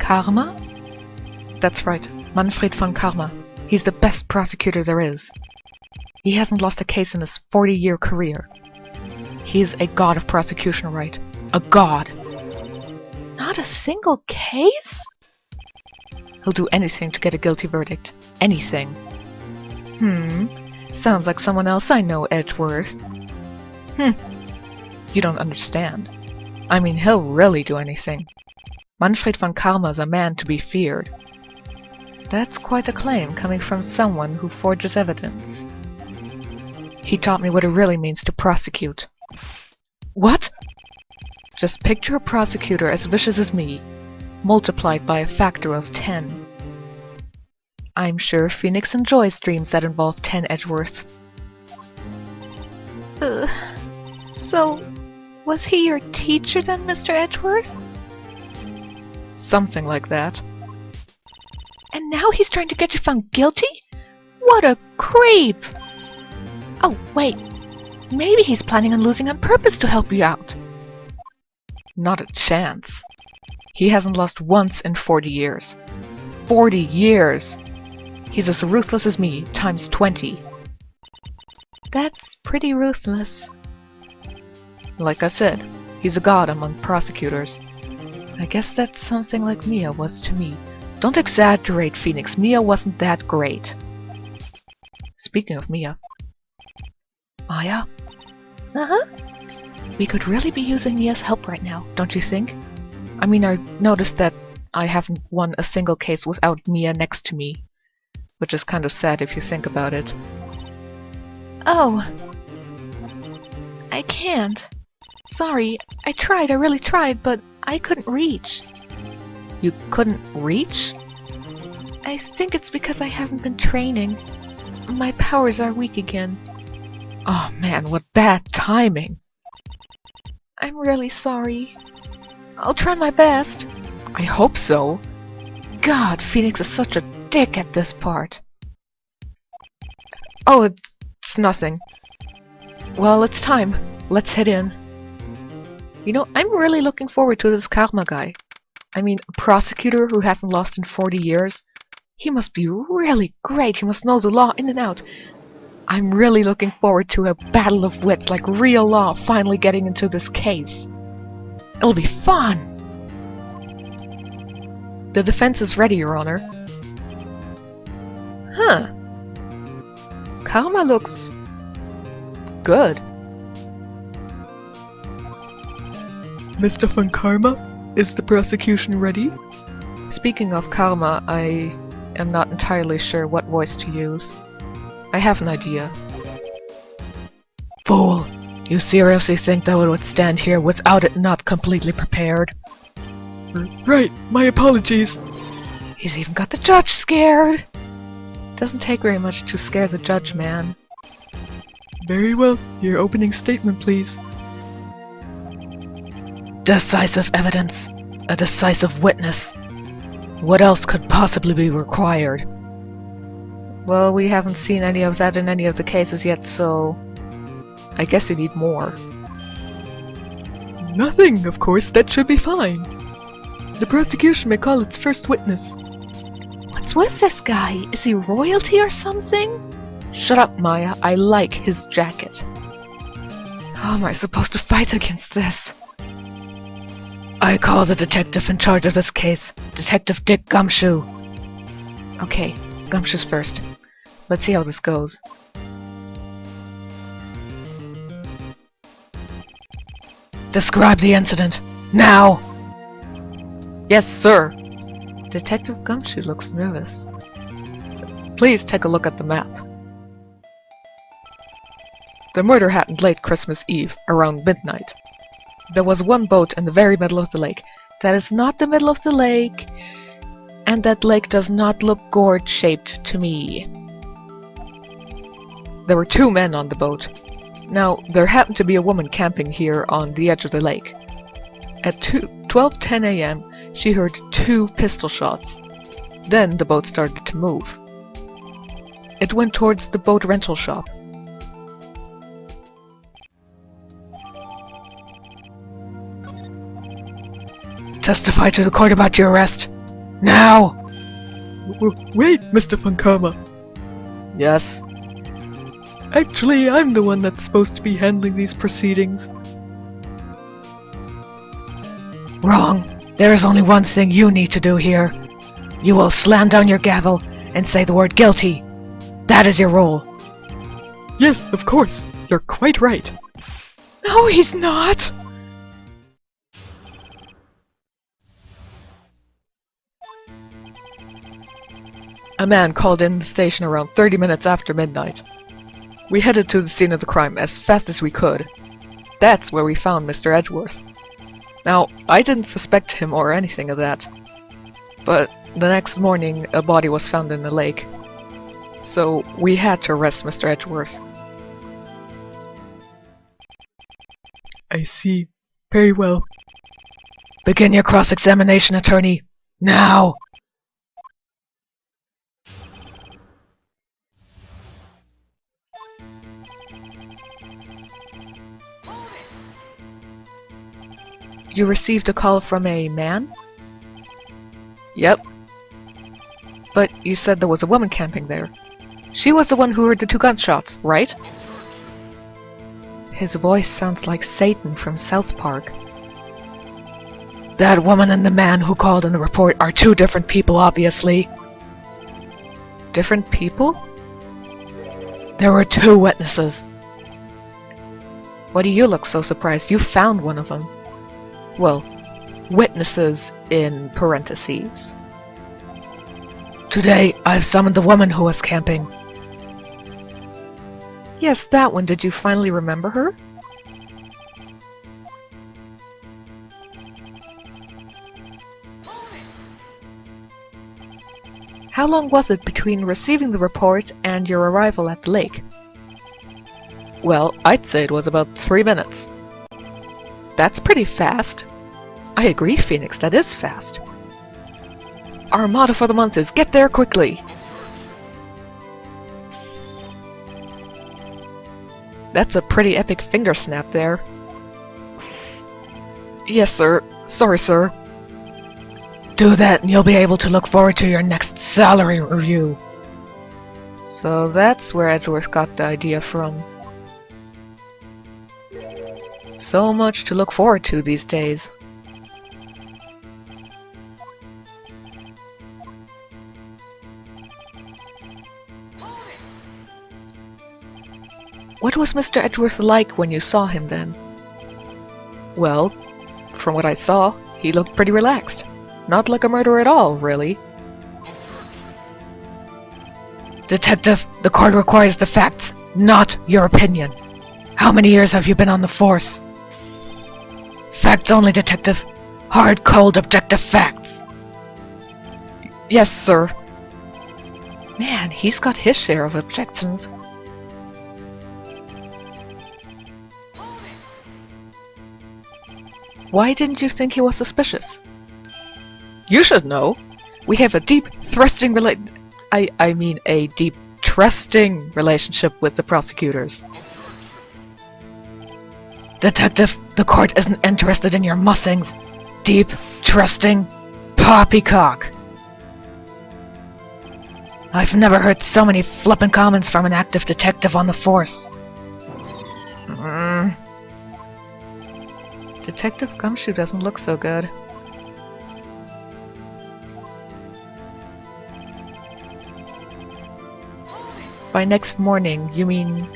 Karma? That's right, Manfred von Karma. He's the best prosecutor there is. He hasn't lost a case in his 40-year career. He is a god of prosecution, right? A god! Not a single case? He'll do anything to get a guilty verdict. Anything. Sounds like someone else I know, Edgeworth. You don't understand. I mean, he'll really do anything. Manfred von Karma is a man to be feared. That's quite a claim coming from someone who forges evidence. He taught me what it really means to prosecute. What? Just picture a prosecutor as vicious as me, multiplied by a factor of 10. I'm sure Phoenix enjoys dreams that involve 10 Edgeworths. So, was he your teacher then, Mr. Edgeworth? Something like that. And now he's trying to get you found guilty? What a creep! Oh, wait. Maybe he's planning on losing on purpose to help you out. Not a chance. He hasn't lost once in 40 years. 40 years! He's as ruthless as me, times 20. That's pretty ruthless. Like I said, he's a god among prosecutors. I guess that's something like Mia was to me. Don't exaggerate, Phoenix. Mia wasn't that great. Speaking of Mia. Maya? We could really be using Mia's help right now, don't you think? I mean, I noticed that I haven't won a single case without Mia next to me. Which is kind of sad if you think about it. Oh. I can't. Sorry, I really tried, but I couldn't reach. You couldn't reach? I think it's because I haven't been training. My powers are weak again. Oh man, what bad timing. I'm really sorry. I'll try my best. I hope so. God, Phoenix is such a dick at this part. Oh, it's nothing. Well, it's time. Let's head in. You know, I'm really looking forward to this Karma guy. I mean, a prosecutor who hasn't lost in 40 years. He must be really great. He must know the law in and out. I'm really looking forward to a battle of wits, like real law, finally getting into this case. It'll be fun! The defense is ready, Your Honor. Huh. Karma looks good. Mr. von Karma, is the prosecution ready? Speaking of Karma, I am not entirely sure what voice to use. I have an idea. Fool! You seriously think that would stand here without it not completely prepared? Right, my apologies. He's even got the judge scared. Doesn't take very much to scare the judge, man. Very well, your opening statement, please. Decisive evidence. A decisive witness. What else could possibly be required? Well, we haven't seen any of that in any of the cases yet, so I guess you need more. Nothing, of course, that should be fine. The prosecution may call its first witness. What's with this guy? Is he royalty or something? Shut up, Maya. I like his jacket. How am I supposed to fight against this? I call the detective in charge of this case, Detective Dick Gumshoe. Okay, Gumshoe's first. Let's see how this goes. Describe the incident, now! Yes, sir! Detective Gumshoe looks nervous. Please take a look at the map. The murder happened late Christmas Eve, around midnight. There was one boat in the very middle of the lake. That is not the middle of the lake, and that lake does not look gourd-shaped to me. There were 2 men on the boat. Now, there happened to be a woman camping here on the edge of the lake. At 12:10 a.m., she heard 2 pistol shots. Then the boat started to move. It went towards the boat rental shop. Testify to the court about your arrest. Now! Wait, Mr. Funkama. Yes? Actually, I'm the one that's supposed to be handling these proceedings. Wrong. There is only one thing you need to do here. You will slam down your gavel and say the word guilty. That is your role. Yes, of course. You're quite right. No, he's not! A man called in the station around 30 minutes after midnight. We headed to the scene of the crime as fast as we could. That's where we found Mr. Edgeworth. Now, I didn't suspect him or anything of that. But the next morning, a body was found in the lake. So we had to arrest Mr. Edgeworth. I see. Very well. Begin your cross-examination, attorney. Now! You received a call from a man? Yep. But you said there was a woman camping there. She was the one who heard the 2 gunshots, right? His voice sounds like Satan from South Park. That woman and the man who called in the report are 2 different people, obviously. Different people? There were 2 witnesses. Why do you look so surprised? You found one of them. Well, witnesses in parentheses. Today, I've summoned the woman who was camping. Yes, that one. Did you finally remember her? How long was it between receiving the report and your arrival at the lake? Well, I'd say it was about 3 minutes. That's pretty fast. I agree, Phoenix, that is fast. Our motto for the month is get there quickly. That's a pretty epic finger snap there. Yes, sir. Sorry, sir. Do that and you'll be able to look forward to your next salary review. So that's where Edgeworth got the idea from. So much to look forward to these days. What was Mr. Edgeworth like when you saw him then? Well, from what I saw, he looked pretty relaxed. Not like a murderer at all, really. Detective, the court requires the facts, not your opinion. How many years have you been on the force? Facts only, Detective. Hard, cold, objective facts. Yes, sir. Man, he's got his share of objections. Why didn't you think he was suspicious? You should know. We have a deep, trusting relationship with the prosecutors. Detective, the court isn't interested in your mussings. Deep, trusting, poppycock. I've never heard so many flippin' comments from an active detective on the force. Detective Gumshoe doesn't look so good. By next morning, you mean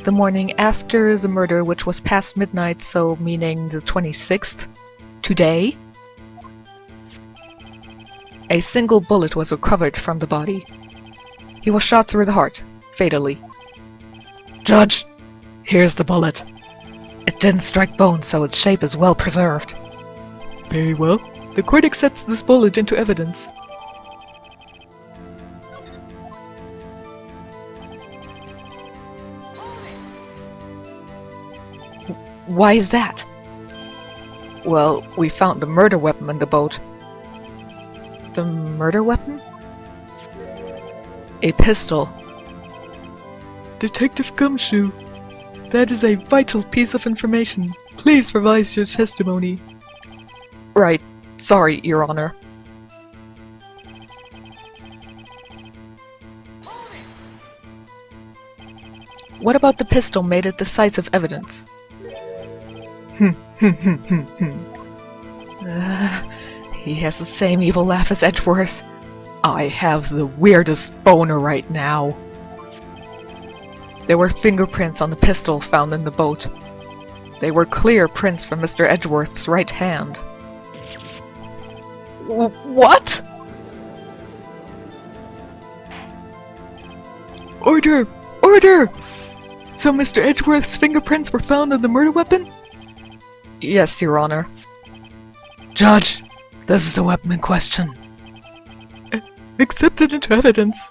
the morning after the murder, which was past midnight, so meaning the 26th? Today? A single bullet was recovered from the body. He was shot through the heart, fatally. Judge, here's the bullet. It didn't strike bone, so its shape is well preserved. Very well. The court accepts this bullet into evidence. Why is that? Well, we found the murder weapon in the boat. The murder weapon? A pistol. Detective Gumshoe, that is a vital piece of information. Please revise your testimony. Right. Sorry, Your Honor. What about the pistol made it decisive evidence? He has the same evil laugh as Edgeworth. I have the weirdest boner right now. There were fingerprints on the pistol found in the boat. They were clear prints from Mr. Edgeworth's right hand. What? Order! Order! So Mr. Edgeworth's fingerprints were found on the murder weapon? Yes, Your Honor. Judge, this is the weapon in question. Accepted into evidence.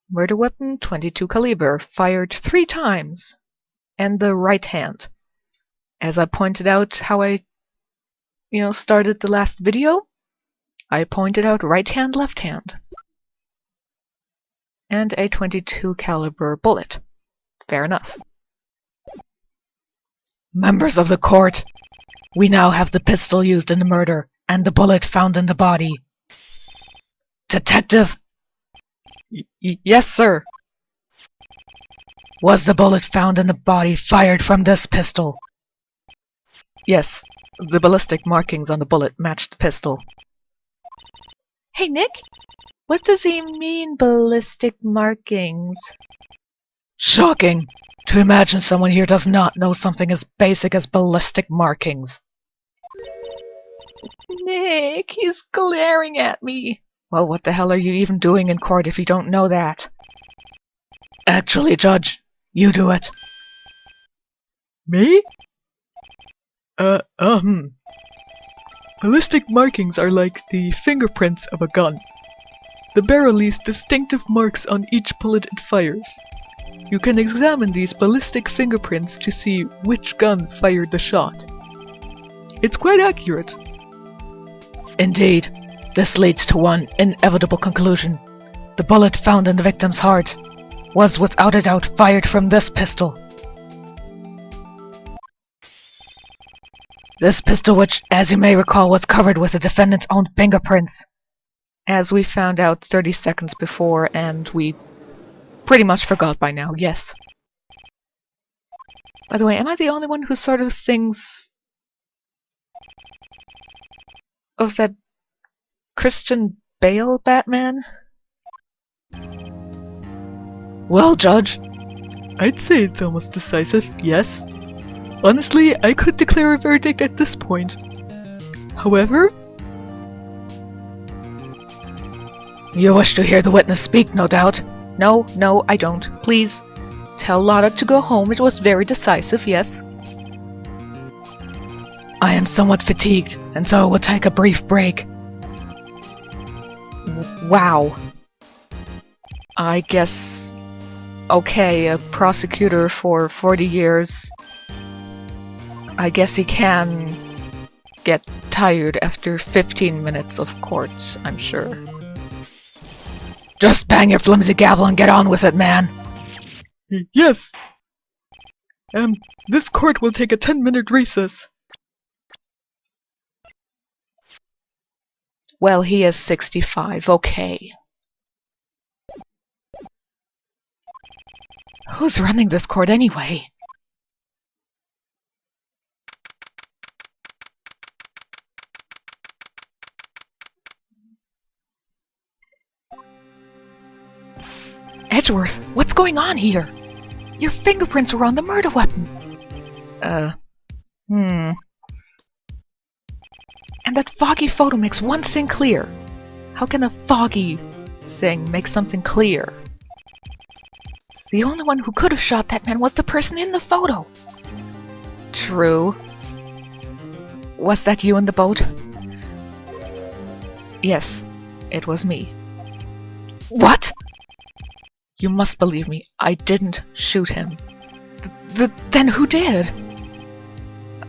Murder weapon, .22 caliber, fired 3 times. And the right hand. As I pointed out how I, started the last video, I pointed out right hand, left hand. And a .22 caliber bullet. Fair enough. Members of the court, we now have the pistol used in the murder and the bullet found in the body. Detective! Yes, sir. Was the bullet found in the body fired from this pistol? Yes. The ballistic markings on the bullet matched the pistol. Hey, Nick? What does he mean, ballistic markings? Shocking! To imagine someone here does not know something as basic as ballistic markings. Nick, he's glaring at me. Well, what the hell are you even doing in court if you don't know that? Actually, Judge, you do it. Me? Ballistic markings are like the fingerprints of a gun. The barrel leaves distinctive marks on each bullet it fires. You can examine these ballistic fingerprints to see which gun fired the shot. It's quite accurate. Indeed, this leads to one inevitable conclusion. The bullet found in the victim's heart was without a doubt fired from this pistol. This pistol, which, as you may recall, was covered with the defendant's own fingerprints. As we found out 30 seconds before, and we pretty much forgot by now, yes. By the way, am I the only one who sort of thinks of that Christian Bale Batman? Well, Judge, I'd say it's almost decisive, yes. Honestly, I could declare a verdict at this point. However... You wish to hear the witness speak, no doubt. No, I don't. Please, tell Lotta to go home. It was very decisive, yes. I am somewhat fatigued, and so will take a brief break. Wow. I guess... Okay, a prosecutor for 40 years... I guess he can get tired after 15 minutes of court, I'm sure. Just bang your flimsy gavel and get on with it, man! Yes! This court will take a 10-minute recess. Well, he is 65, okay. Who's running this court anyway? Edgeworth, what's going on here? Your fingerprints were on the murder weapon. And that foggy photo makes one thing clear. How can a foggy thing make something clear? The only one who could have shot that man was the person in the photo. True. Was that you in the boat? Yes, it was me. What? You must believe me, I didn't shoot him. Then who did?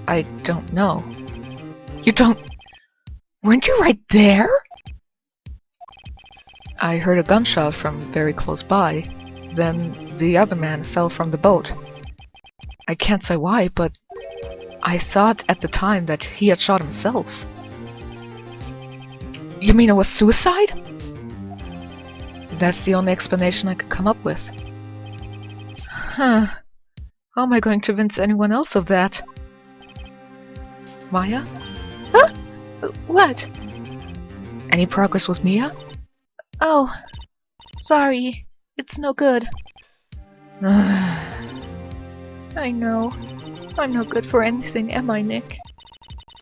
I don't know. You don't... Weren't you right there? I heard a gunshot from very close by. Then the other man fell from the boat. I can't say why, but I thought at the time that he had shot himself. You mean it was suicide? That's the only explanation I could come up with. Huh. How am I going to convince anyone else of that? Maya? Huh? What? Any progress with Mia? Oh, sorry. It's no good. I know. I'm no good for anything, am I, Nick?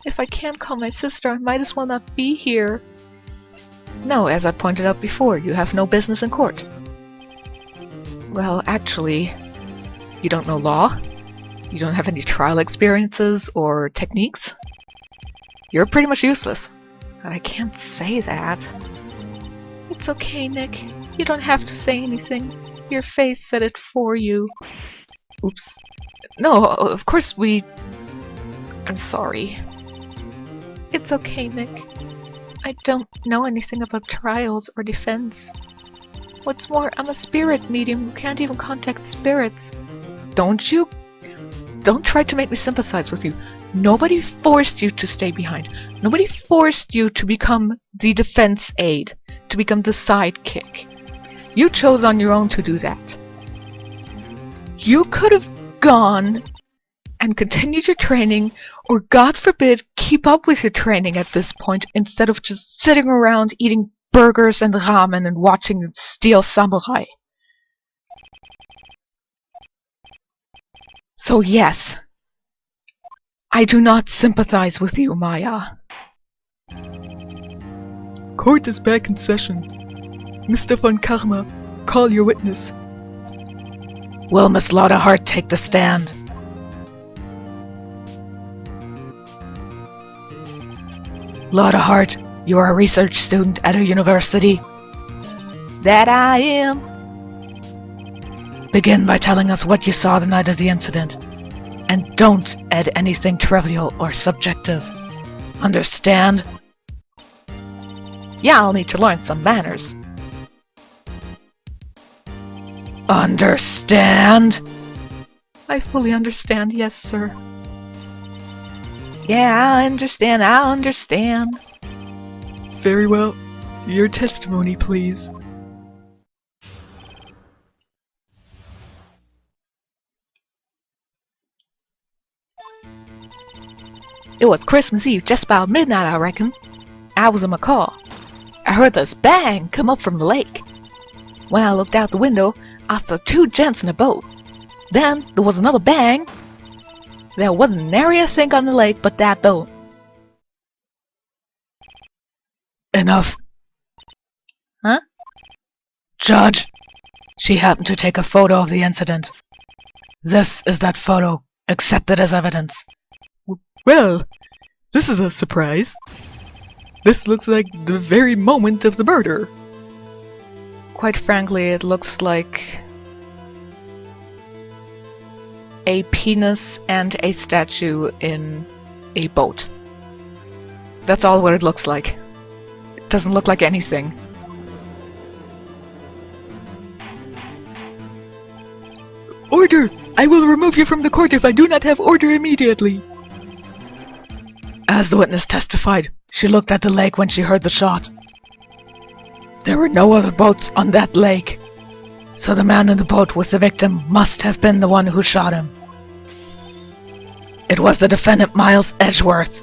If I can't call my sister, I might as well not be here. No, as I pointed out before, you have no business in court. Well, actually, you don't know law? You don't have any trial experiences or techniques? You're pretty much useless. But I can't say that. It's okay, Nick. You don't have to say anything. Your face said it for you. Oops. No, of course I'm sorry. It's okay, Nick. I don't know anything about trials or defense. What's more, I'm a spirit medium who can't even contact spirits. Don't try to make me sympathize with you. Nobody forced you to stay behind. Nobody forced you to become the defense aide, to become the sidekick. You chose on your own to do that. You could have gone and continued your training, or God forbid, keep up with your training at this point, instead of just sitting around eating burgers and ramen and watching Steel Samurai. So yes, I do not sympathize with you, Maya. Court is back in session. Mr. von Karma, call your witness. Will Miss Loudahart take the stand? Loudahart, you are a research student at a university. That I am. Begin by telling us what you saw the night of the incident. And don't add anything trivial or subjective. Understand? Yeah, I'll need to learn some manners. Understand? I fully understand, yes, sir. Yeah, I understand. Very well. Your testimony, please. It was Christmas Eve, just about midnight, I reckon. I was in my car. I heard this bang come up from the lake. When I looked out the window, I saw two gents in a boat. Then there was another bang. There wasn't nary a thing on the lake but that boat. Enough. Huh? Judge, she happened to take a photo of the incident. This is that photo. Accept it as evidence. Well, this is a surprise. This looks like the very moment of the murder. Quite frankly, it looks like a penis and a statue in a boat. That's all what it looks like. It doesn't look like anything. Order! I will remove you from the court if I do not have order immediately. As the witness testified, she looked at the lake when she heard the shot. There were no other boats on that lake, so the man in the boat with the victim must have been the one who shot him. It was the defendant Miles Edgeworth.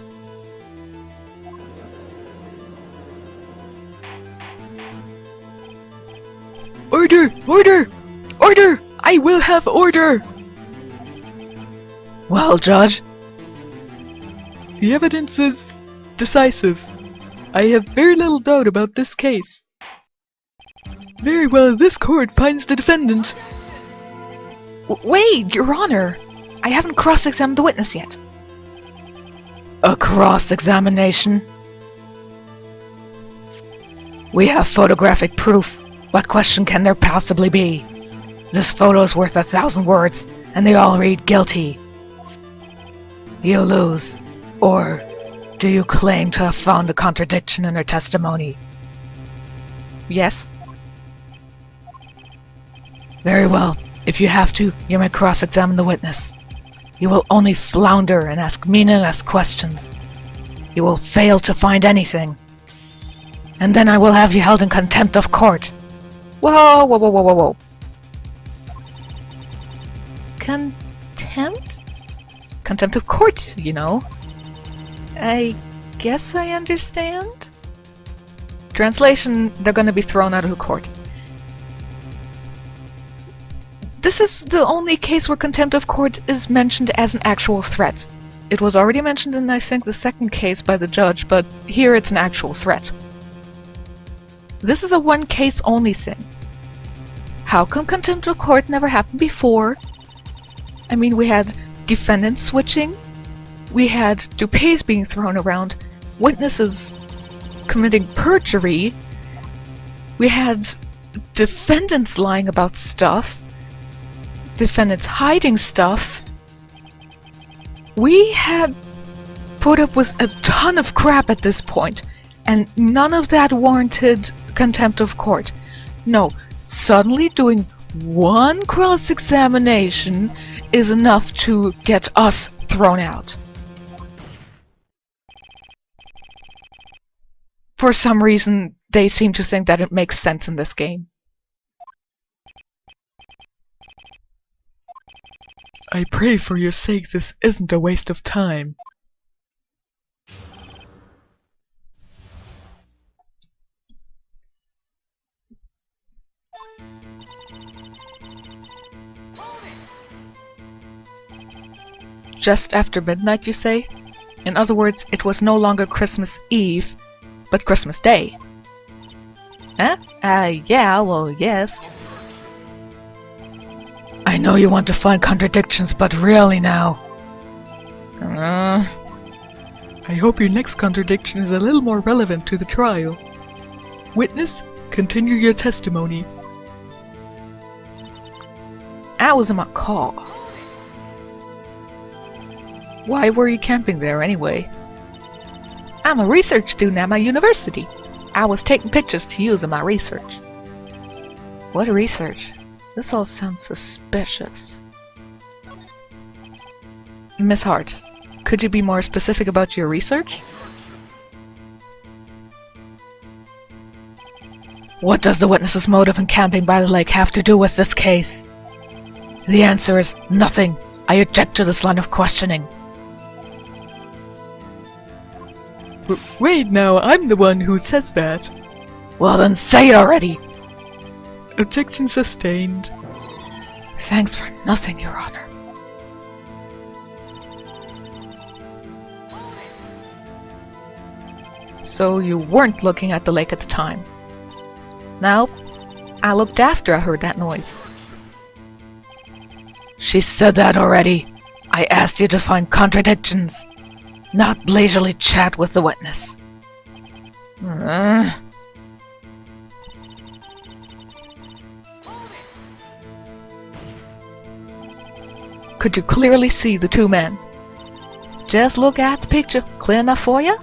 Order! Order! Order! I will have order! Well, Judge? The evidence is decisive. I have very little doubt about this case. Very well, this court finds the defendant. Wait, Your Honor! I haven't cross-examined the witness yet. A cross-examination? We have photographic proof. What question can there possibly be? This photo is worth 1,000 words, and they all read guilty. You lose. Or do you claim to have found a contradiction in her testimony? Yes. Very well. If you have to, you may cross-examine the witness. You will only flounder and ask meaningless questions. You will fail to find anything. And then I will have you held in contempt of court. Whoa, whoa, whoa, whoa, whoa, whoa. Contempt? Contempt of court, you know. I guess I understand. Translation, they're gonna be thrown out of the court. This is the only case where contempt of court is mentioned as an actual threat. It was already mentioned in, I think, the second case by the judge, but here it's an actual threat. This is a one case only thing. How come contempt of court never happened before? I mean, we had defendants switching, we had toupees being thrown around, witnesses committing perjury, we had defendants lying about stuff, defendants hiding stuff. We had put up with a ton of crap at this point, and none of that warranted contempt of court. No, suddenly doing one cross-examination is enough to get us thrown out. For some reason, they seem to think that it makes sense in this game. I pray for your sake this isn't a waste of time. Just after midnight, you say? In other words, it was no longer Christmas Eve, but Christmas Day. Huh? Yeah, well, yes. I know you want to find contradictions, but really now. I hope your next contradiction is a little more relevant to the trial. Witness, continue your testimony. I was in my car. Why were you camping there anyway? I'm a research student at my university. I was taking pictures to use in my research. What research? This all sounds suspicious. Miss Hart, could you be more specific about your research? What does the witness's motive in camping by the lake have to do with this case? The answer is nothing. I object to this line of questioning. Wait now, I'm the one who says that. Well then say it already! Objection sustained. Thanks for nothing, Your Honor. So you weren't looking at the lake at the time? No, I looked after I heard that noise. She said that already. I asked you to find contradictions, not leisurely chat with the witness. Could you clearly see the two men? Just look at the picture. Clear enough for you?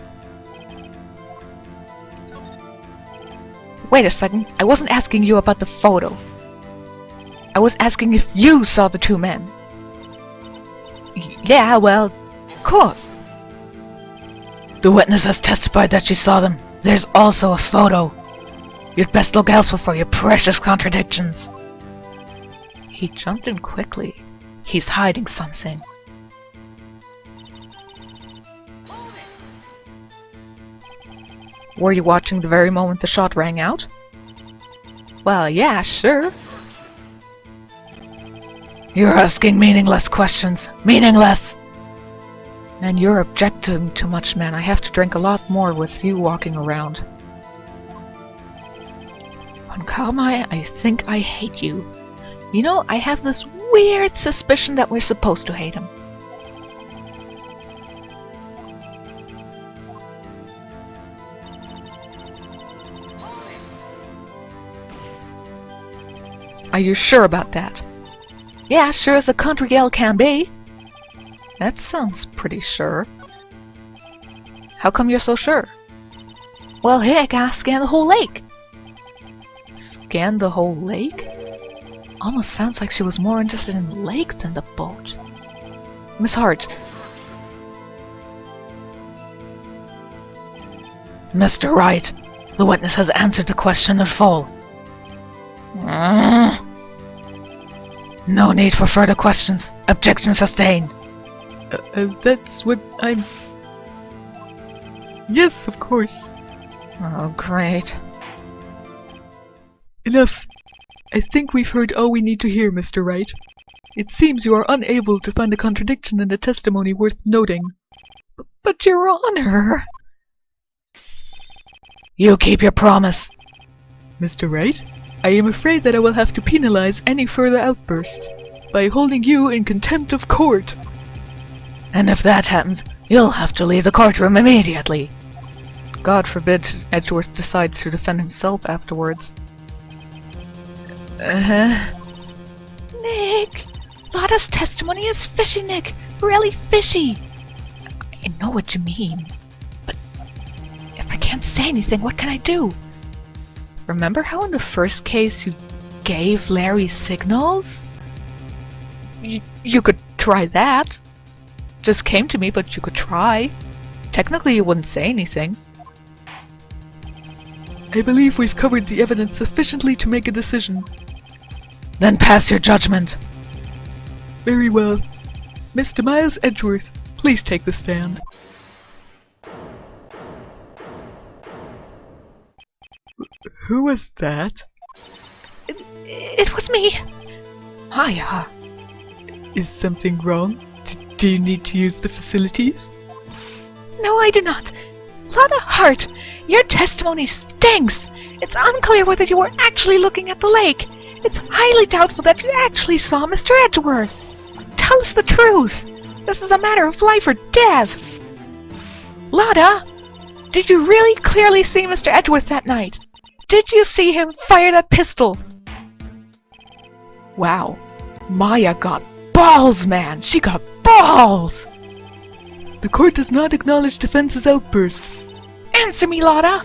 Wait a second. I wasn't asking you about the photo. I was asking if you saw the two men. Yeah, well, of course. The witness has testified that she saw them. There's also a photo. You'd best look elsewhere for your precious contradictions. He jumped in quickly. He's hiding something. Were you watching the very moment the shot rang out? Well, yeah, sure. You're asking meaningless questions. Meaningless! And you're objecting too much, man. I have to drink a lot more with you walking around. On Karma, I think I hate you. You know, I have this weird suspicion that we're supposed to hate him. Are you sure about that? Yeah, sure as a country gal can be. That sounds pretty sure. How come you're so sure? Well, heck, I scanned the whole lake. Scanned the whole lake? Almost sounds like she was more interested in the lake than the boat. Miss Hart. Mr. Wright, the witness has answered the question in full. No need for further questions. Objection sustained. That's what I'm... Yes, of course. Oh, great. Enough. I think we've heard all we need to hear, Mr. Wright. It seems you are unable to find a contradiction in the testimony worth noting. But Your Honor... You keep your promise. Mr. Wright, I am afraid that I will have to penalize any further outbursts by holding you in contempt of court. And if that happens, you'll have to leave the courtroom immediately. God forbid Edgeworth decides to defend himself afterwards. Nick! Lotta's testimony is fishy, Nick! Really fishy! I know what you mean. But if I can't say anything, what can I do? Remember how in the first case you gave Larry signals? You could try that. Just came to me, but you could try. Technically you wouldn't say anything. I believe we've covered the evidence sufficiently to make a decision. Then pass your judgment. Very well. Mr. Miles Edgeworth, please take the stand. Who was that? It was me! Maya. Is something wrong? Do you need to use the facilities? No, I do not. Lotta Hart, your testimony stinks! It's unclear whether you were actually looking at the lake. It's highly doubtful that you actually saw Mr. Edgeworth. Tell us the truth. This is a matter of life or death. Lotta, did you really clearly see Mr. Edgeworth that night? Did you see him fire that pistol? Wow. Maya got balls, man! She got balls! The court does not acknowledge defense's outburst. Answer me, Lotta!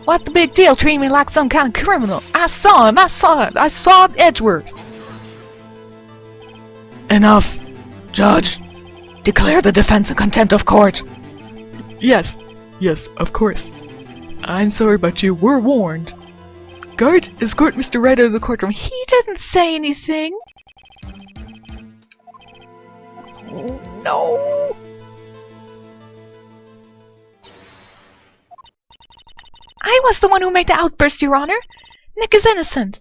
What's the big deal treating me like some kind of criminal? I saw him, I saw Edgeworth! Enough! Judge, declare the defense in contempt of court. Yes, of course. I'm sorry, but you were warned. Guard, escort Mr. Wright out of the courtroom. He didn't say anything. No! I was the one who made the outburst, Your Honor. Nick is innocent.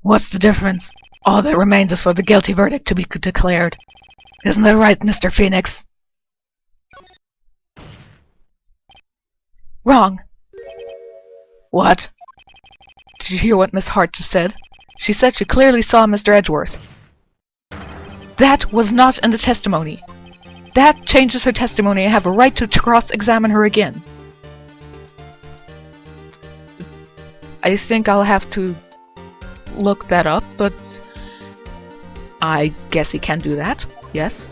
What's the difference? All that remains is for the guilty verdict to be declared. Isn't that right, Mr. Phoenix? Wrong. What? Did you hear what Miss Hart just said? She said she clearly saw Mr. Edgeworth. That was not in the testimony. That changes her testimony. I have a right to cross-examine her again. I think I'll have to look that up, but I guess he can do that. Yes.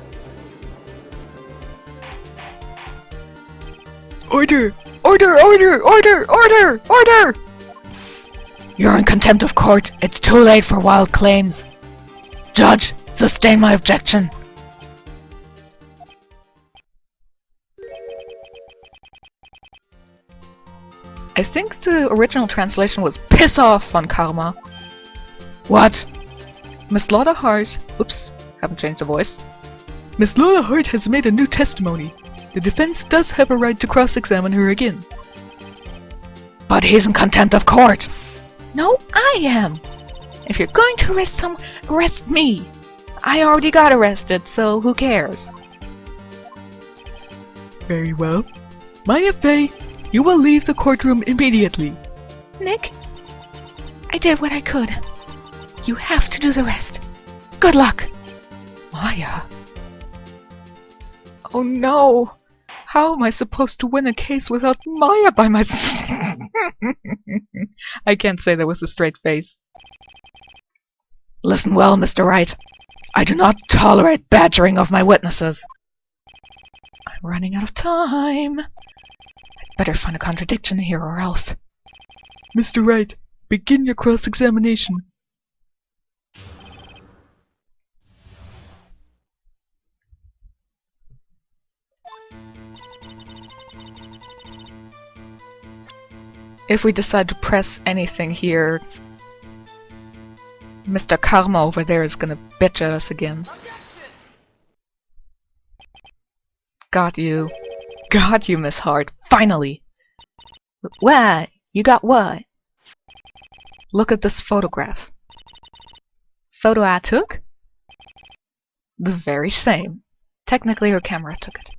Order! Order! Order! Order! Order! Order! You're in contempt of court. It's too late for wild claims. Judge, sustain my objection. I think the original translation was piss off on Karma. What? Miss Lotta Hart... Oops, haven't changed the voice. Miss Lotta Hart has made a new testimony. The defense does have a right to cross-examine her again. But he's in contempt of court. No, I am. If you're going to arrest someone, arrest me. I already got arrested, so who cares? Very well. Maya Fey, you will leave the courtroom immediately. Nick, I did what I could. You have to do the rest. Good luck. Maya. Oh no. How am I supposed to win a case without Maya by my side? I can't say that with a straight face. Listen well, Mr. Wright. I do not tolerate badgering of my witnesses. I'm running out of time. I'd better find a contradiction here or else. Mr. Wright, begin your cross-examination. if we decide to press anything here, Mr. Karma over there is gonna bitch at us again. Got you. Got you, Miss Hart. Finally! What? You got what? Look at this photograph. Photo I took? The very same. Technically her camera took it.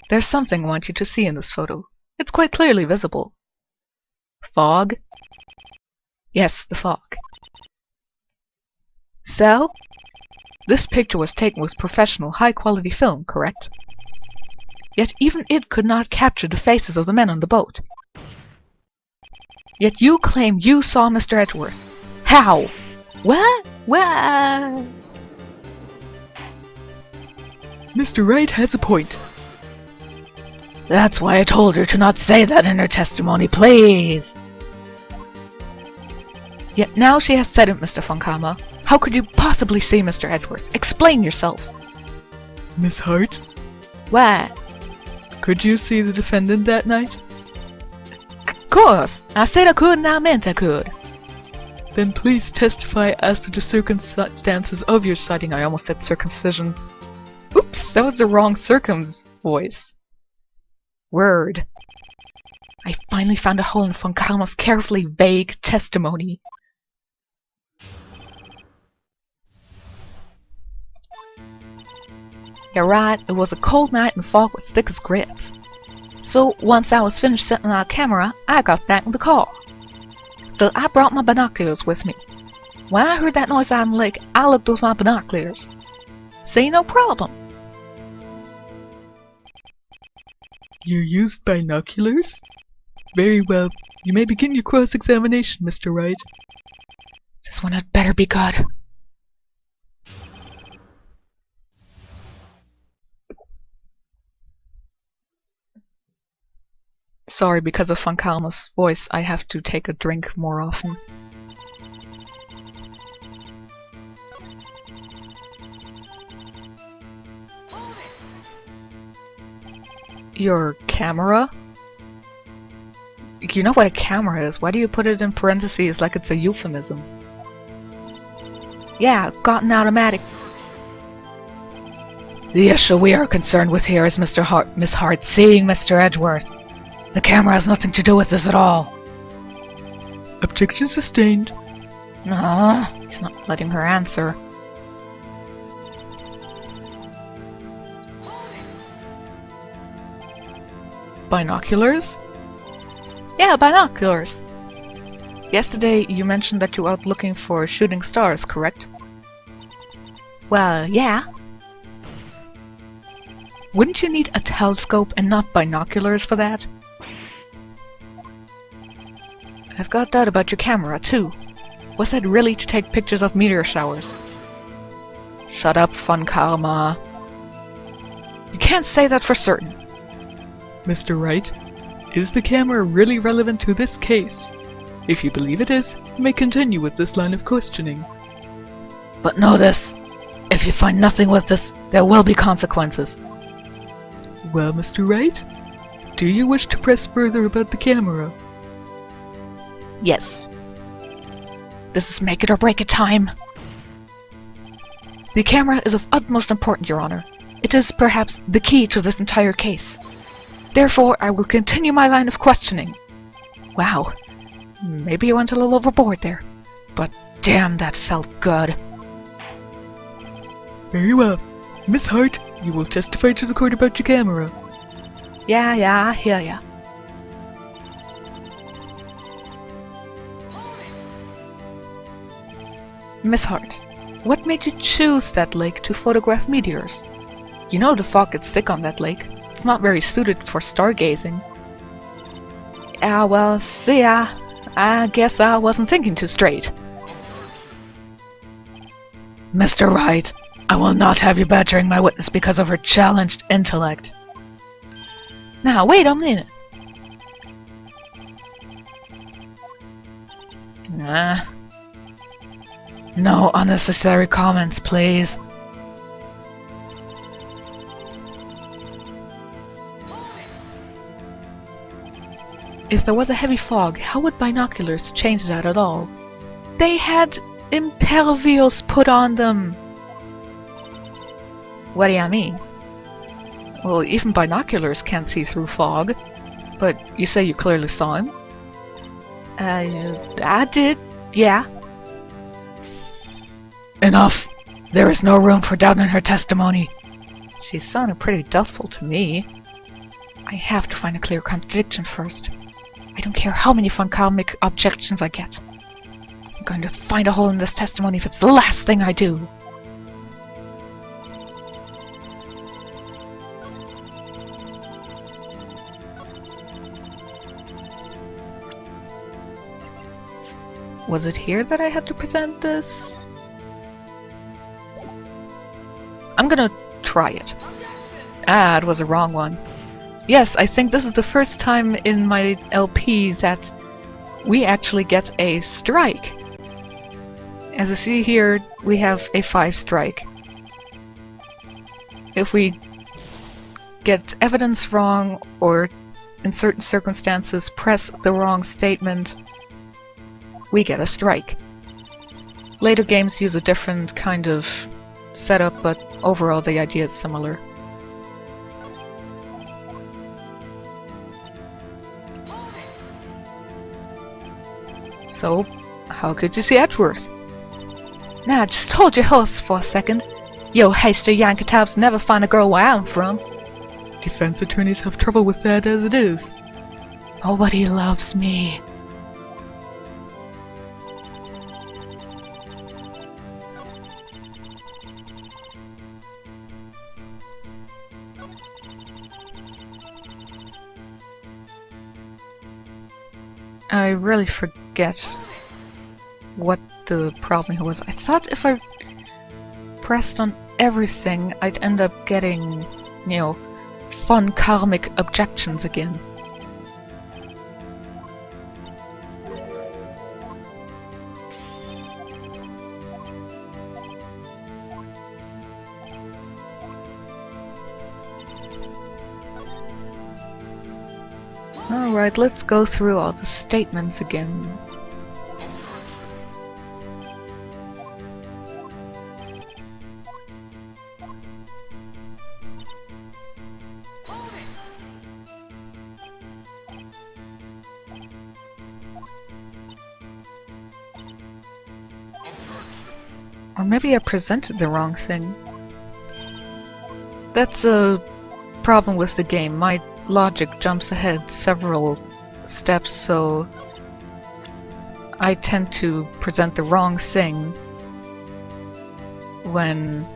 There's something I want you to see in this photo. It's quite clearly visible. Fog? Yes, the fog. So? This picture was taken with professional, high-quality film, correct? Yet even it could not capture the faces of the men on the boat. Yet you claim you saw Mr. Edgeworth. How? What? What? Mr. Wright has a point. That's why I told her to not say that in her testimony, please! Yet now she has said it, Mr. von Karma. How could you possibly see Mr. Edgeworth? Explain yourself. Miss Hart, What? could you see the defendant that night? Course! I said I could and I meant I could. Then please testify as to the circumstances of your sighting. I almost said circumcision. Oops, that was the wrong circums voice. Word. I finally found a hole in von Karma's carefully vague testimony. You're right, it was a cold night and fog was thick as grits. So once I was finished setting our camera, I got back in the car. Still, I brought my binoculars with me. When I heard that noise out on the lake, I looked with my binoculars. See, no problem. You used binoculars? Very well. You may begin your cross-examination, Mr. Wright. This one had better be good. Sorry, because of von Karma's voice, I have to take a drink more often. Your camera? You know what a camera is. Why do you put it in parentheses like it's a euphemism? Yeah, got an automatic. The issue we are concerned with here is Miss Hart seeing Mr. Edgeworth. The camera has nothing to do with this at all. Objection sustained. He's not letting her answer. Binoculars? Yeah, binoculars. Yesterday you mentioned that you were out looking for shooting stars, correct? Well, yeah. Wouldn't you need a telescope and not binoculars for that? I've got that about your camera, too. Was that really to take pictures of meteor showers? Shut up, von Karma. You can't say that for certain. Mr. Wright, is the camera really relevant to this case? If you believe it is, you may continue with this line of questioning. But know this. If you find nothing with this, there will be consequences. Well, Mr. Wright, do you wish to press further about the camera? Yes. This is make it or break it time. The camera is of utmost importance, Your Honor. It is perhaps the key to this entire case. Therefore, I will continue my line of questioning. Wow. Maybe you went a little overboard there. But damn, that felt good. Very well. Miss Hart, you will testify to the court about your camera. Yeah, I hear ya. Miss Hart, what made you choose that lake to photograph meteors? You know the fog gets thick on that lake. It's not very suited for stargazing. Yeah, well, see, I guess I wasn't thinking too straight. Mr. Wright, I will not have you badgering my witness because of her challenged intellect. Now, wait a minute. No unnecessary comments, please. If there was a heavy fog, how would binoculars change that at all? They had impervious put on them! What do you mean? Well, even binoculars can't see through fog. But you say you clearly saw him? I did, yeah. Enough! There is no room for doubt in her testimony. She sounded pretty doubtful to me. I have to find a clear contradiction first. I don't care how many fun karmic objections I get. I'm going to find a hole in this testimony if it's the last thing I do. Was it here that I had to present this? I'm gonna try it. Ah, it was a wrong one. Yes, I think this is the first time in my LP that we actually get a strike. As you see here, we have a 5 strike. If we get evidence wrong, or in certain circumstances press the wrong statement, we get a strike. Later games use a different kind of setup, but overall the idea is similar. So, how could you see Edgeworth? Nah, just hold your horse for a second. Yo hasty Yankatabs never find a girl where I'm from. Defense attorneys have trouble with that as it is. Nobody loves me. I really forget what the problem here was. I thought if I pressed on everything, I'd end up getting, you know, fun karmic objections again. Alright, let's go through all the statements again. Or maybe I presented the wrong thing. That's a problem with the game. My logic jumps ahead several steps, so I tend to present the wrong thing when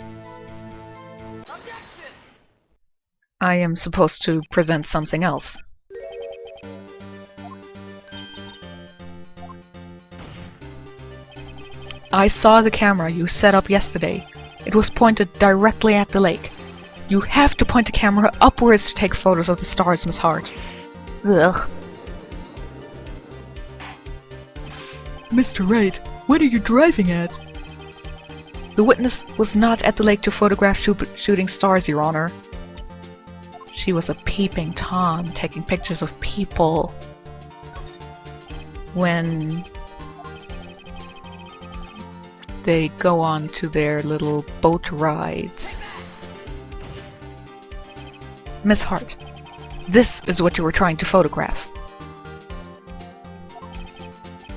I am supposed to present something else. I saw the camera you set up yesterday. It was pointed directly at the lake. You have to point the camera upwards to take photos of the stars, Miss Hart. Ugh. Mr. Wright, what are you driving at? The witness was not at the lake to photograph shooting stars, Your Honor. She was a peeping Tom, taking pictures of people when they go on to their little boat rides. Miss Hart, this is what you were trying to photograph.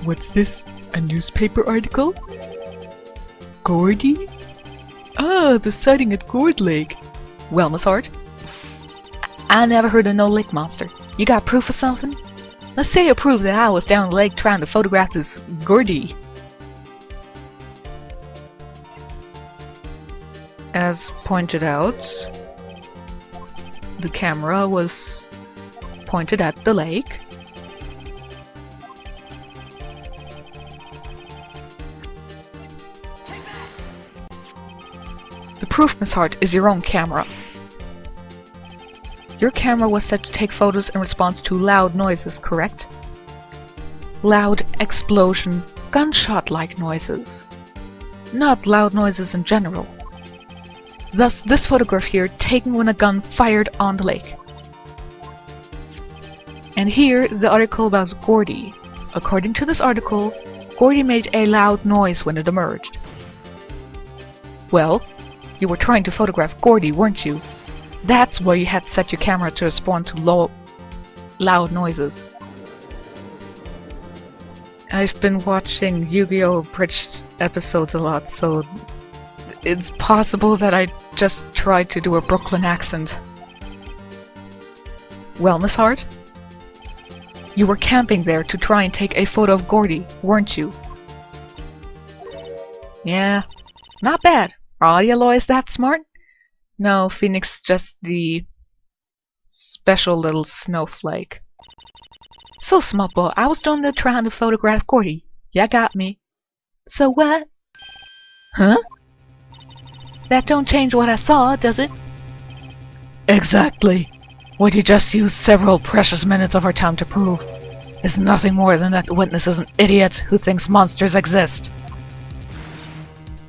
What's this? A newspaper article? Gordy? Ah, the sighting at Gourd Lake. Well, Miss Hart, I never heard of no lake monster. You got proof of something? Let's say you prove that I was down the lake trying to photograph this Gordy. As pointed out, the camera was pointed at the lake. The proof, Miss Hart, is your own camera. Your camera was set to take photos in response to loud noises, correct? Loud explosion, gunshot-like noises. Not loud noises in general. Thus, this photograph here, taken when a gun fired on the lake. And here, the article about Gordy. According to this article, Gordy made a loud noise when it emerged. Well, you were trying to photograph Gordy, weren't you? That's why you had set your camera to respond to loud noises. I've been watching Yu-Gi-Oh! Abridged episodes a lot, so it's possible that I just tried to do a Brooklyn accent. Well, Miss Hart? You were camping there to try and take a photo of Gordy, weren't you? Yeah, not bad. Are you always that smart? No, Phoenix just the special little snowflake. So, smart boy, I was down there trying to photograph Gordy. Ya got me. So what? Huh? That don't change what I saw, does it? Exactly. What you just used several precious minutes of our time to prove is nothing more than that the witness is an idiot who thinks monsters exist.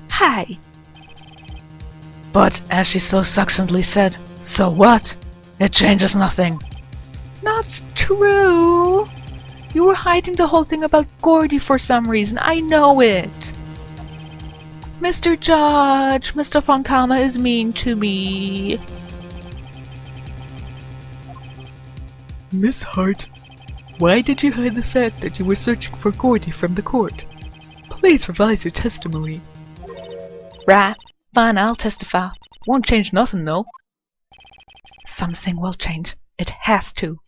Hi. But, as she so succinctly said, so what? It changes nothing. Not true. You were hiding the whole thing about Gordy for some reason. I know it. Mr. Judge, Mr. Fonkama is mean to me. Miss Hart, why did you hide the fact that you were searching for Gordy from the court? Please revise your testimony. Right. Fine, I'll testify. Won't change nothing, though. Something will change. It has to.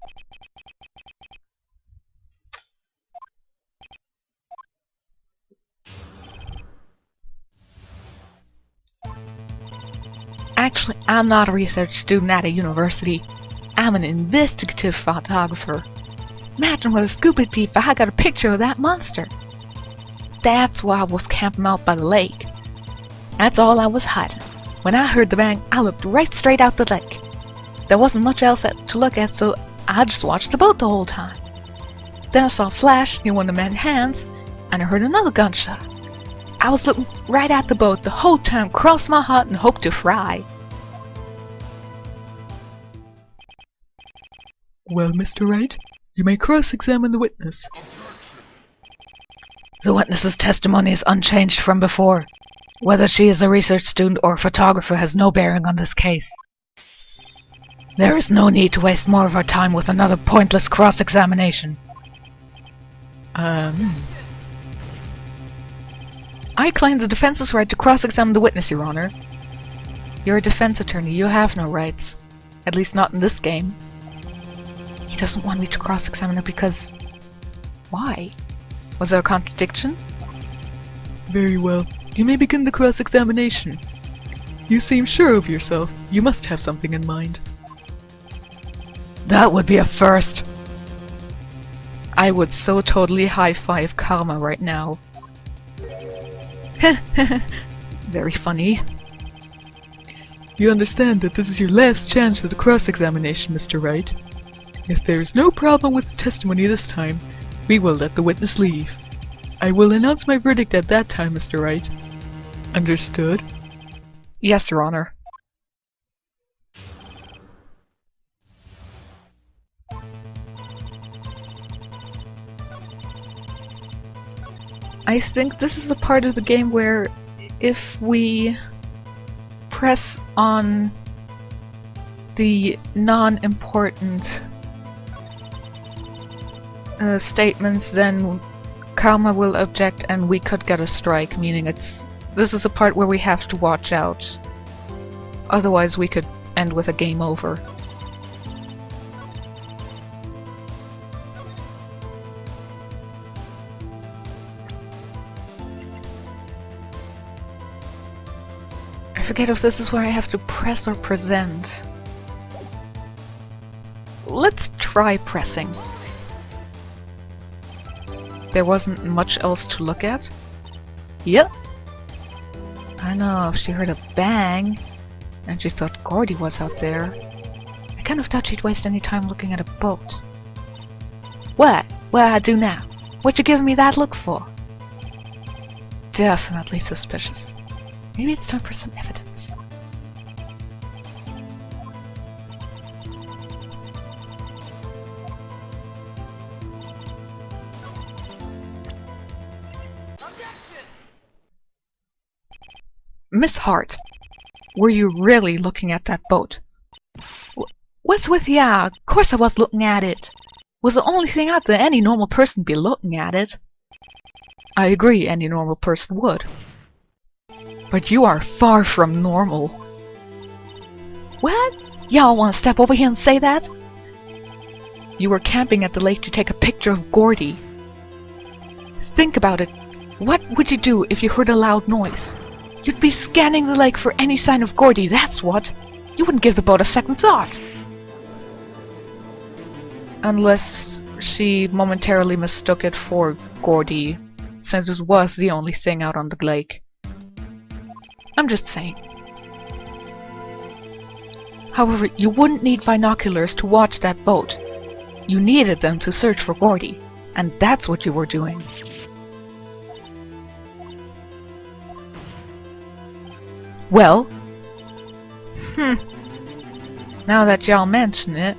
Actually, I'm not a research student at a university. I'm an investigative photographer. Imagine what a scoop it'd be if I got a picture of that monster. That's why I was camping out by the lake. That's all I was hiding. When I heard the bang, I looked right straight out the lake. There wasn't much else to look at, so I just watched the boat the whole time. Then I saw a flash near one of the men's hands, and I heard another gunshot. I was looking right at the boat the whole time, crossed my heart and hoped to fry. Well, Mr. Wright, you may cross-examine the witness. The witness's testimony is unchanged from before. Whether she is a research student or a photographer has no bearing on this case. There is no need to waste more of our time with another pointless cross-examination. I claim the defense's right to cross-examine the witness, Your Honor. You're a defense attorney. You have no rights. At least not in this game. He doesn't want me to cross-examine her because... Why? Was there a contradiction? Very well. You may begin the cross-examination. You seem sure of yourself. You must have something in mind. That would be a first. I would so totally high-five Karma right now. Very funny. You understand that this is your last chance at the cross-examination, Mr. Wright. If there is no problem with the testimony this time, we will let the witness leave. I will announce my verdict at that time, Mr. Wright. Understood? Yes, Your Honor. I think this is a part of the game where if we press on the non-important statements, then Karma will object and we could get a strike, meaning this is a part where we have to watch out. Otherwise we could end with a game over. I forget if this is where I have to press or present. Let's try pressing. There wasn't much else to look at. Yep. I don't know if she heard a bang and she thought Gordy was out there. I kind of thought she'd waste any time looking at a boat. What? What I do now? What you giving me that look for? Definitely suspicious. Maybe it's time for some evidence. Miss Hart, were you really looking at that boat? What's with ya? Of course I was looking at it. Was the only thing out there any normal person be looking at it. I agree, any normal person would. But you are far from normal. What? Y'all want to step over here and say that? You were camping at the lake to take a picture of Gordy. Think about it. What would you do if you heard a loud noise? You'd be scanning the lake for any sign of Gordy, that's what. You wouldn't give the boat a second thought. Unless she momentarily mistook it for Gordy, since it was the only thing out on the lake. I'm just saying. However, you wouldn't need binoculars to watch that boat. You needed them to search for Gordy, and that's what you were doing. Well, now that y'all mention it,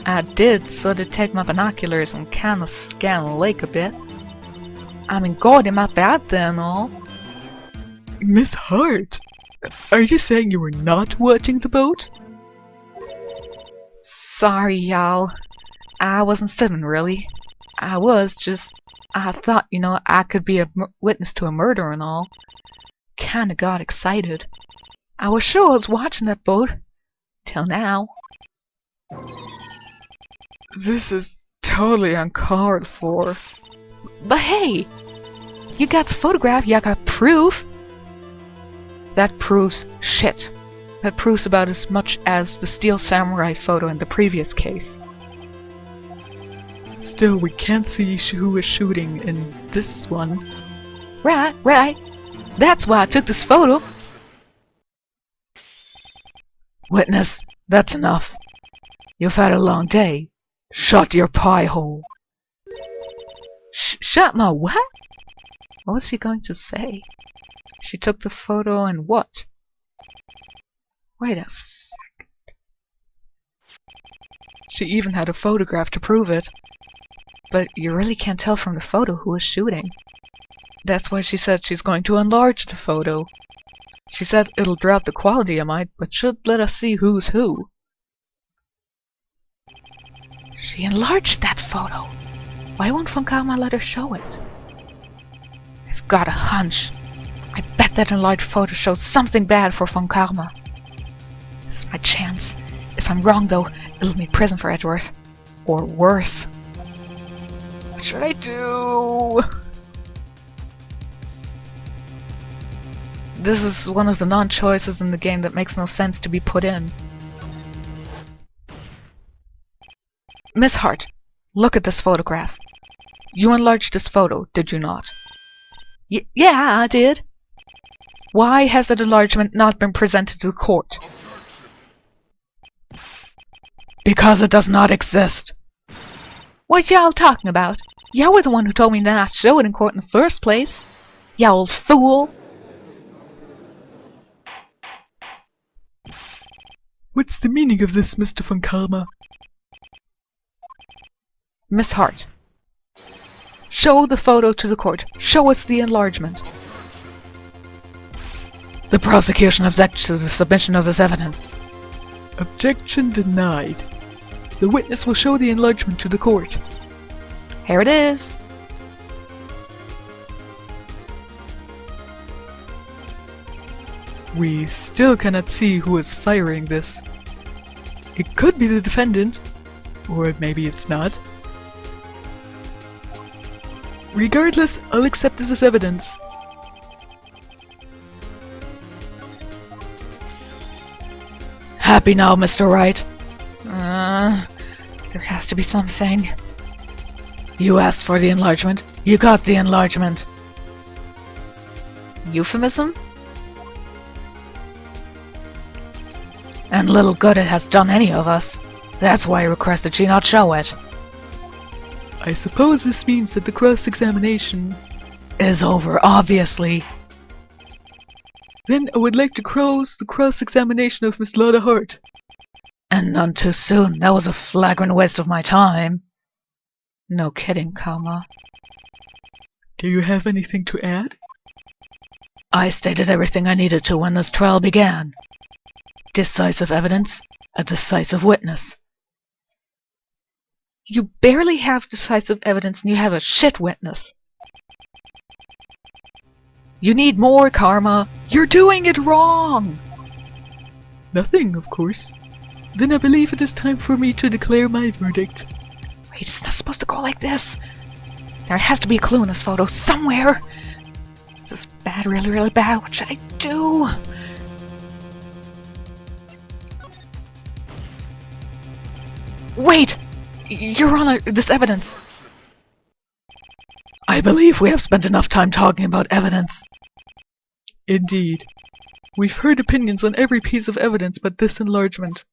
I did sort of take my binoculars and kinda scan the lake a bit. I mean, Gordy might be out there and all. Miss Hart, are you saying you were not watching the boat? Sorry, y'all. I wasn't fibbing, really. I thought, I could be a witness to a murder and all. Kinda got excited. I was sure I was watching that boat. Till now. This is totally uncalled for. But hey! You got the photograph, you got proof! That proves shit. That proves about as much as the Steel Samurai photo in the previous case. Still, we can't see who was shooting in this one. Right. That's why I took this photo. Witness, that's enough. You've had a long day. Shut your pie hole. Shut my what? What was he going to say? She took the photo and what? Wait a second. She even had a photograph to prove it. But you really can't tell from the photo who was shooting. That's why she said she's going to enlarge the photo. She said it'll drop the quality a mite, but should let us see who's who. She enlarged that photo. Why won't Von Karma let her show it? I've got a hunch. I bet that enlarged photo shows something bad for Von Karma. This is my chance. If I'm wrong, though, it'll mean prison for Edgeworth. Or worse. What should I do? This is one of the non-choices in the game that makes no sense to be put in. Miss Hart, look at this photograph. You enlarged this photo, did you not? Yeah, I did. Why has that enlargement not been presented to the court? Because it does not exist. What y'all talking about? Y'all were the one who told me not to show it in court in the first place. Y'all old fool. What's the meaning of this, Mr. Von Karma? Miss Hart, show the photo to the court. Show us the enlargement. The prosecution objects to the submission of this evidence. Objection denied. The witness will show the enlargement to the court. Here it is. We still cannot see who is firing this. It could be the defendant, or maybe it's not. Regardless, I'll accept this as evidence. Happy now, Mr. Wright? There has to be something. You asked for the enlargement. You got the enlargement. Euphemism? And little good it has done any of us. That's why I requested she not show it. I suppose this means that the cross-examination is over, obviously. Then I would like to close the cross-examination of Miss Lotta Hart. And none too soon. That was a flagrant waste of my time. No kidding, Karma. Do you have anything to add? I stated everything I needed to when this trial began. Decisive evidence, a decisive witness. You barely have decisive evidence and you have a shit witness. You need more, Karma. You're doing it wrong! Nothing, of course. Then I believe it is time for me to declare my verdict. Wait, it's not supposed to go like this. There has to be a clue in this photo somewhere. This is bad, really, really bad. What should I do? Wait! Your Honor, this evidence. I believe we have spent enough time talking about evidence. Indeed. We've heard opinions on every piece of evidence but this enlargement.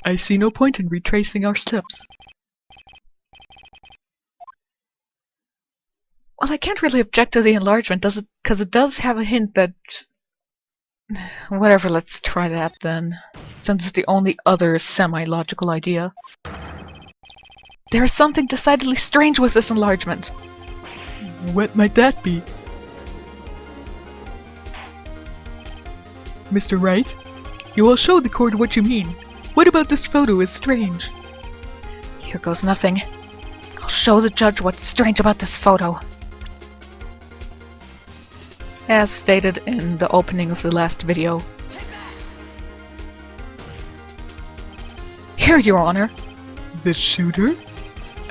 I see no point in retracing our steps. Well, I can't really object to the enlargement, does it? Because it does have a hint that... Whatever, let's try that then. Since it's the only other semi-logical idea. There is something decidedly strange with this enlargement. What might that be? Mr. Wright, you will show the court what you mean. What about this photo is strange? Here goes nothing. I'll show the judge what's strange about this photo. As stated in the opening of the last video. Here, Your Honor. The shooter?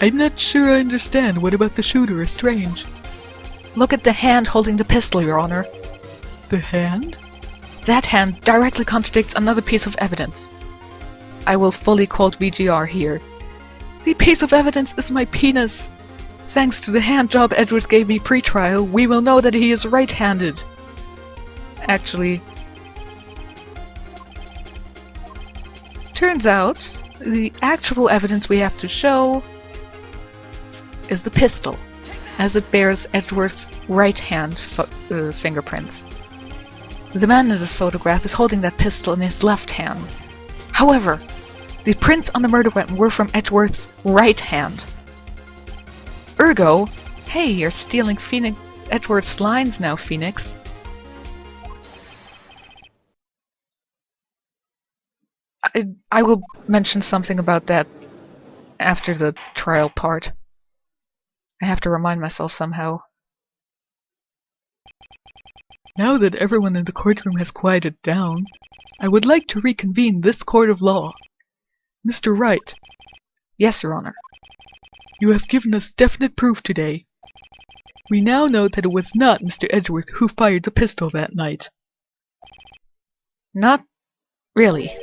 I'm not sure I understand. What about the shooter is strange? Look at the hand holding the pistol, Your Honor. The hand? That hand directly contradicts another piece of evidence. I will fully quote VGR here. The piece of evidence is my penis. Thanks to the hand job Edwards gave me pre-trial, we will know that he is right-handed. Actually, turns out, the actual evidence we have to show is the pistol, as it bears Edward's right hand fingerprints. The man in this photograph is holding that pistol in his left hand. However, the prints on the murder weapon were from Edward's right hand. Ergo, hey, you're stealing Edward's lines now, Phoenix. I will mention something about that after the trial part. I have to remind myself somehow. Now that everyone in the courtroom has quieted down, I would like to reconvene this court of law. Mr. Wright. Yes, Your Honor. You have given us definite proof today. We now know that it was not Mr. Edgeworth who fired the pistol that night. Not really.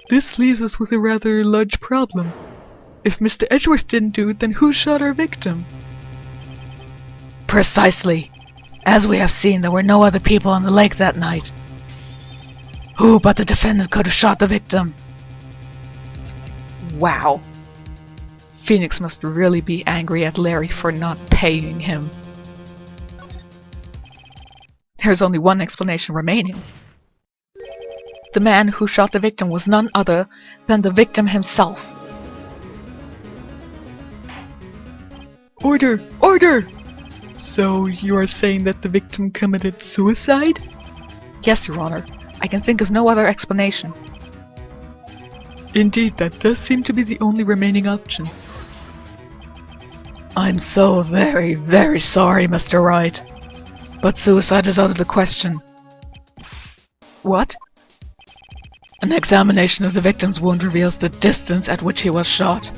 This leaves us with a rather large problem. If Mr. Edgeworth didn't do it, then who shot our victim? Precisely. As we have seen, there were no other people on the lake that night. Who but the defendant could have shot the victim? Wow. Phoenix must really be angry at Larry for not paying him. There's only one explanation remaining. The man who shot the victim was none other than the victim himself. Order! Order! So you are saying that the victim committed suicide? Yes, Your Honor. I can think of no other explanation. Indeed, that does seem to be the only remaining option. I'm so very, very sorry, Mr. Wright. But suicide is out of the question. What? An examination of the victim's wound reveals the distance at which he was shot.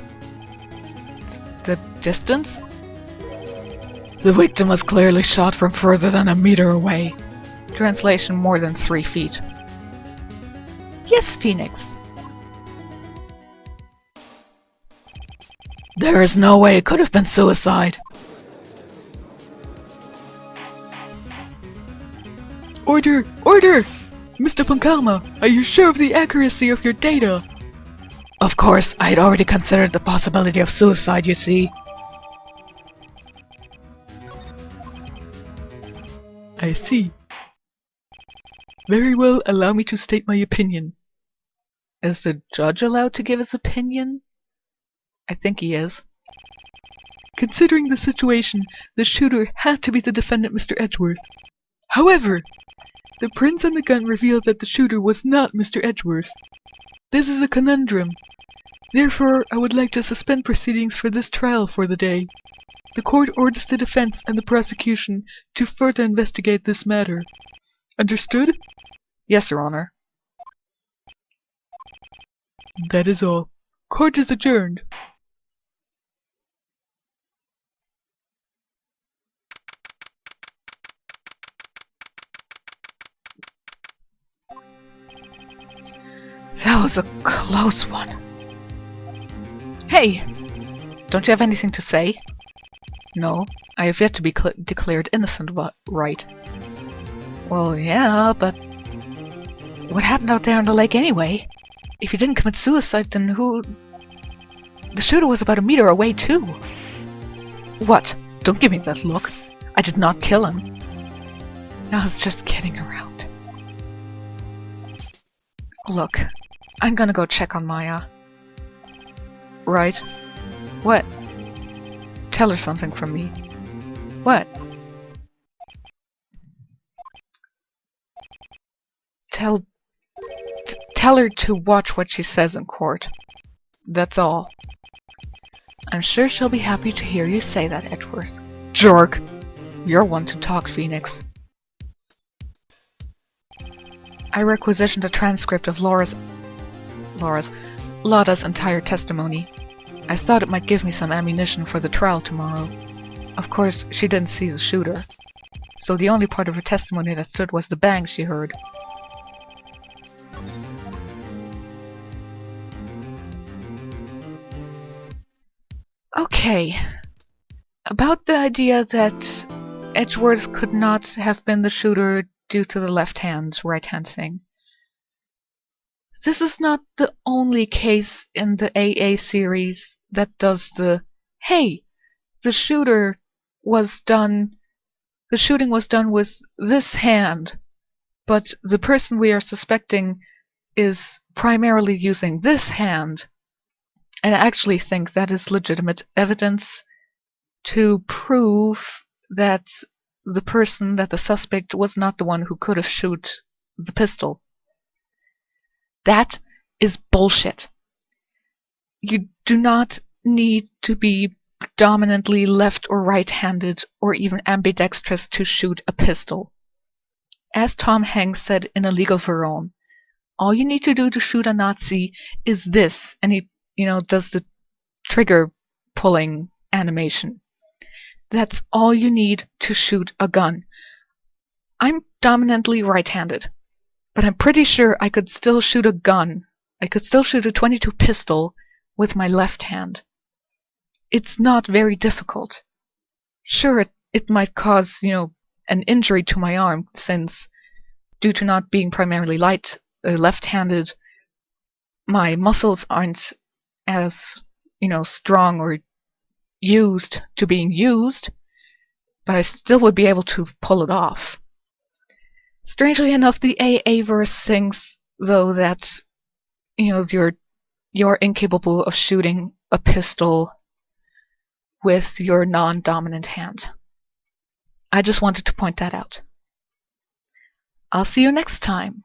The distance? The victim was clearly shot from further than a meter away. Translation: more than 3 feet. Yes, Phoenix. There is no way it could have been suicide. Order! Order! Mr. Pancalma, are you sure of the accuracy of your data? Of course, I had already considered the possibility of suicide, you see. I see. Very well, allow me to state my opinion. Is the judge allowed to give his opinion? I think he is. Considering the situation, the shooter had to be the defendant, Mr. Edgeworth. However, the prints on the gun reveal that the shooter was not Mr. Edgeworth. This is a conundrum. Therefore, I would like to suspend proceedings for this trial for the day. The court orders the defense and the prosecution to further investigate this matter. Understood? Yes, Your Honor. That is all. Court is adjourned. That was a close one. Hey! Don't you have anything to say? No, I have yet to be declared innocent, but right. Well, yeah, but what happened out there on the lake anyway? If you didn't commit suicide, then who... The shooter was about a meter away, too. What? Don't give me that look. I did not kill him. I was just kidding around. Look, I'm gonna go check on Maya. Right? What? Tell her something from me. What? Tell her to watch what she says in court. That's all. I'm sure she'll be happy to hear you say that, Edgeworth. Jerk! You're one to talk, Phoenix. I requisitioned a transcript of Lada's entire testimony. I thought it might give me some ammunition for the trial tomorrow. Of course, she didn't see the shooter, so the only part of her testimony that stood was the bang she heard. Okay. About the idea that Edgeworth could not have been the shooter due to the left-hand, right-hand thing. This is not the only case in the AA series that does the, hey, the shooting was done with this hand, but the person we are suspecting is primarily using this hand. And I actually think that is legitimate evidence to prove that the suspect was not the one who could have shot the pistol. That is bullshit. You do not need to be dominantly left or right-handed or even ambidextrous to shoot a pistol. As Tom Hanks said in A League of Her Own, all you need to do to shoot a Nazi is this, and he, does the trigger pulling animation. That's all you need to shoot a gun. I'm dominantly right-handed, but I'm pretty sure I could still shoot a gun. I could still shoot a .22 pistol with my left hand. It's not very difficult. Sure, it might cause, an injury to my arm, since, due to not being primarily left-handed, my muscles aren't as, strong or used to being used, but I still would be able to pull it off. Strangely enough, the AA verse thinks, though, that, you're incapable of shooting a pistol with your non-dominant hand. I just wanted to point that out. I'll see you next time.